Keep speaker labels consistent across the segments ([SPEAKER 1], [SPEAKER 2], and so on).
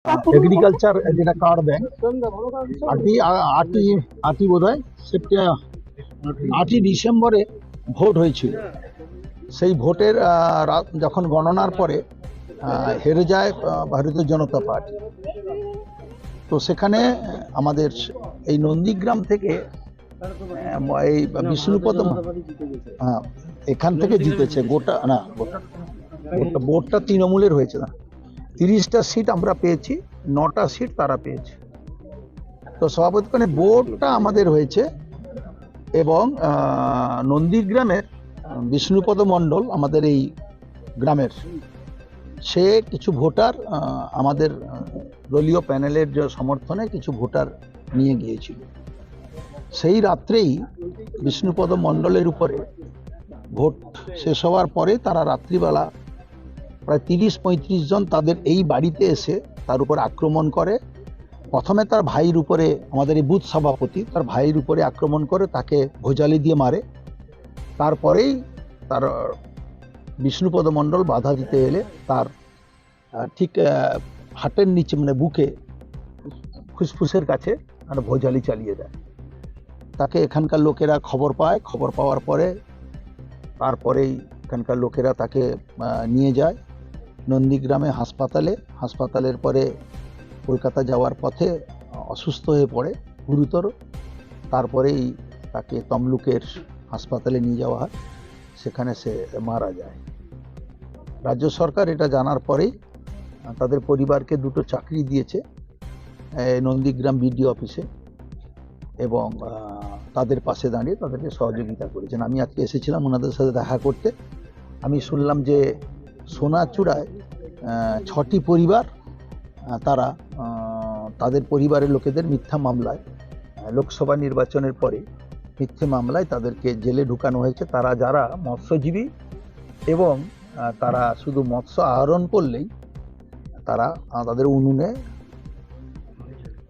[SPEAKER 1] Agriculture যেটা card bank আটি বোধ হয় 8ই ডিসেম্বরে ভোট হয়েছিল। সেই ভোটের যখন গণনার পরে হেরে যায় ভারতীয় জনতা পার্টি, তো সেখানে আমাদের এই নন্দীগ্রাম থেকে এই বিষ্ণুপদ এখান থেকে জিতেছে। ভোটটা তৃণমূলের হয়েছে না, 30টা সিট আমরা পেয়েছি, 9টা সিট তারা পেয়েছে। তো সভাপতিখানে ভোটটা আমাদের হয়েছে এবং নন্দীগ্রামের বিষ্ণুপদ মণ্ডল আমাদের এই গ্রামের, সে কিছু ভোটার আমাদের দলীয় প্যানেলের যে সমর্থনে কিছু ভোটার নিয়ে গিয়েছিল। সেই রাত্রেই বিষ্ণুপদ মণ্ডলের উপরে ভোট শেষ হওয়ার পরে তারা রাত্রিবেলা প্রায় 30-35 জন তাদের এই বাড়িতে এসে তার উপর আক্রমণ করে। প্রথমে তার ভাইয়ের উপরে, আমাদের এই বুথ সভাপতি তার ভাইয়ের উপরে আক্রমণ করে, তাকে ভোজালি দিয়ে মারে। তারপরেই তার বিষ্ণুপদ মণ্ডল বাধা দিতে এলে তার ঠিক হাটের নিচে, মানে বুকে, ফুসফুসের কাছে ভোজালি চালিয়ে দেয়। তাকে এখানকার লোকেরা খবর পায়, খবর পাওয়ার পরে তারপরেই এখানকার লোকেরা তাকে নিয়ে যায় নন্দীগ্রামে হাসপাতালের পরে কলকাতা যাওয়ার পথে অসুস্থ হয়ে পড়ে গুরুতর। তারপরেই তাকে তমলুকের হাসপাতালে নিয়ে যাওয়া হয়, সেখানে সে মারা যায়। রাজ্য সরকার এটা জানার পরেই তাদের পরিবারকে 2টো চাকরি দিয়েছে নন্দীগ্রাম বিডিও অফিসে এবং তাদের পাশে দাঁড়িয়ে তাদেরকে সহযোগিতা করেছেন। আমি আজকে এসেছিলাম ওনাদের সাথে দেখা করতে। আমি শুনলাম যে সোনাচূড়ায় 6টি পরিবার, তারা তাদের পরিবারের লোকেদের মিথ্যা মামলায়, লোকসভা নির্বাচনের পরে মিথ্যে মামলায় তাদেরকে জেলে ঢুকানো হয়েছে। তারা যারা মৎস্যজীবী এবং তারা শুধু মৎস্য আহরণ করলেই তারা তাদের উনুনে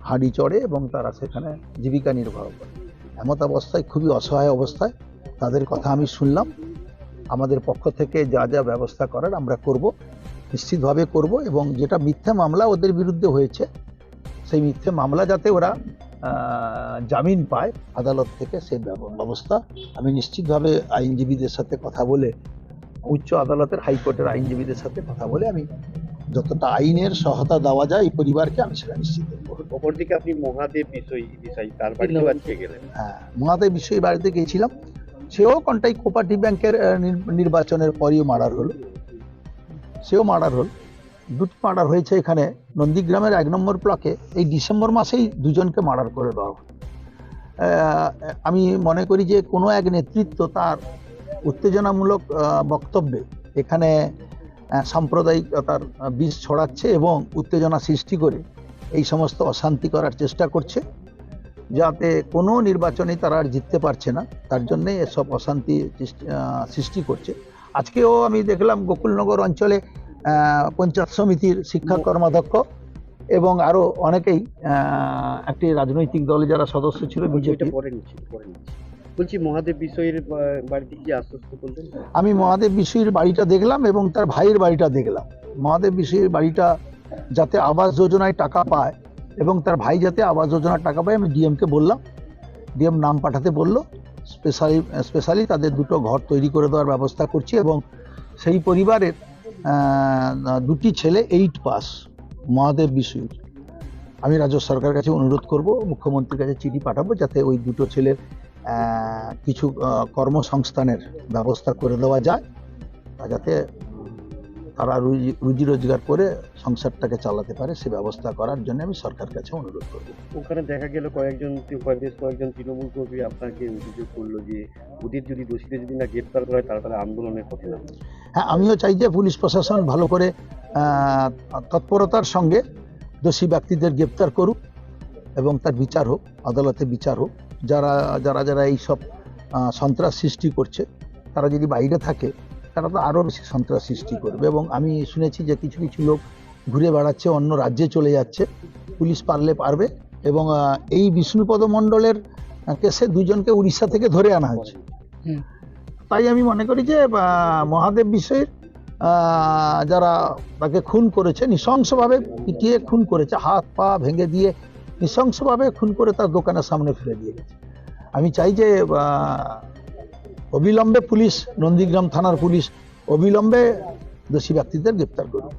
[SPEAKER 1] হাঁড়ি চড়ে এবং তারা সেখানে জীবিকা নির্বাহ করে। এমত অবস্থায়, খুবই অসহায় অবস্থায় তাদের কথা আমি শুনলাম। আমাদের পক্ষ থেকে যা যা ব্যবস্থা করার আমরা করব, নিশ্চিতভাবে করব। এবং যেটা মিথ্যা মামলা ওদের বিরুদ্ধে হয়েছে, সেই মিথ্যে মামলা যাতে ওরা জামিন পায় আদালত থেকে, সেই ব্যবস্থা আমি নিশ্চিতভাবে আইনজীবীদের সাথে কথা বলে, উচ্চ আদালতের, হাইকোর্টের আইনজীবীদের সাথে কথা বলে আমি যতটা আইনের সহায়তা দেওয়া যায় এই পরিবারকে, আমি সেটা নিশ্চিত করব।
[SPEAKER 2] অপরদিকে আপনি মহাদেব বিষয় তার বাড়িতে আজকে গেলেন।
[SPEAKER 1] হ্যাঁ, মহাদেব বিষয় বাড়িতে গিয়েছিলাম। সেও কন্টাই কোপারেটিভ ব্যাংকের নির্বাচনের পরই মার্ডার হলো, সেও মার্ডার হল। 2টি মার্ডার হয়েছে এখানে নন্দীগ্রামের 1 নম্বর ব্লকে। এই ডিসেম্বর মাসেই 2জনকে মার্ডার করে দেওয়া হলো। আমি মনে করি যে কোনো এক নেতৃত্ব তার উত্তেজনামূলক বক্তব্যে এখানে সাম্প্রদায়িকতার বীজ ছড়াচ্ছে এবং উত্তেজনা সৃষ্টি করে এই সমস্ত অশান্তি করার চেষ্টা করছে, যাতে কোনো নির্বাচনে তারা আর জিততে পারছে না, তার জন্যে এসব অশান্তি সৃষ্টি করছে। আজকেও আমি দেখলাম গোকুলনগর অঞ্চলে পঞ্চায়েত সমিতির শিক্ষা কর্মাধ্যক্ষ এবং আরও অনেকেই একটি রাজনৈতিক দলে যারা সদস্য ছিল, বিজেপি।
[SPEAKER 2] বলছি মহাদেব বিষয়ের বাড়িতে কি আশ্বস্ত করলেন?
[SPEAKER 1] আমি মহাদেব বিষয়ের বাড়িটা দেখলাম এবং তার ভাইয়ের বাড়িটা দেখলাম। মহাদেব বিষয়ের বাড়িটা যাতে আবাস যোজনায় টাকা পায় এবং তার ভাই যাতে আবাস যোজনার টাকা পায়, আমি ডিএমকে বললাম, ডিএম নাম পাঠাতে বললো। স্পেশালি তাদের 2টো ঘর তৈরি করে দেওয়ার ব্যবস্থা করছি এবং সেই পরিবারের 2টি ছেলে 8 পাস মহাদেব বিষয়ের। আমি রাজ্য সরকারের কাছে অনুরোধ করব, মুখ্যমন্ত্রীর কাছে চিঠি পাঠাবো, যাতে ওই 2টো ছেলের কিছু কর্মসংস্থানের ব্যবস্থা করে দেওয়া যায়, যাতে তারা রুজি রোজগার করে সংসারটাকে চালাতে পারে, সে ব্যবস্থা করার জন্য আমি সরকারের কাছে অনুরোধ করব।
[SPEAKER 2] ওখানে দেখা গেল কয়েকজন তৃণমূল কর্মী আপনাকে অভিযোগ করলো যে ওদের যদি দোষীদের যদি না গ্রেপ্তার করা হয় তারা আন্দোলনের পথে নামবে।
[SPEAKER 1] হ্যাঁ, আমিও চাই যে পুলিশ প্রশাসন ভালো করে তৎপরতার সঙ্গে দোষী ব্যক্তিদের গ্রেপ্তার করুক এবং তার বিচার হোক, আদালতে বিচার হোক। যারা এইসব সন্ত্রাস সৃষ্টি করছে, তারা যদি বাইরে থাকে তারা তো আরও বেশি সন্ত্রাস সৃষ্টি করবে। এবং আমি শুনেছি যে কিছু কিছু লোক ঘুরে বেড়াচ্ছে, অন্য রাজ্যে চলে যাচ্ছে, পুলিশ পারলে পারবে। এবং এই বিষ্ণুপদ মণ্ডলের কেসে 2জনকে উড়িষ্যা থেকে ধরে আনা হয়েছে। তাই আমি মনে করি যে মহাদেব বিষয়ের যারা তাকে খুন করেছে, নৃশংসভাবে পিটিয়ে খুন করেছে, হাত পা ভেঙে দিয়ে নৃশংসভাবে খুন করে তার দোকানের সামনে ফেলে দিয়ে গেছে। আমি চাই যে অবিলম্বে পুলিশ, নন্দীগ্রাম থানার পুলিশ অবিলম্বে দোষী ব্যক্তিদের গ্রেপ্তার করুক।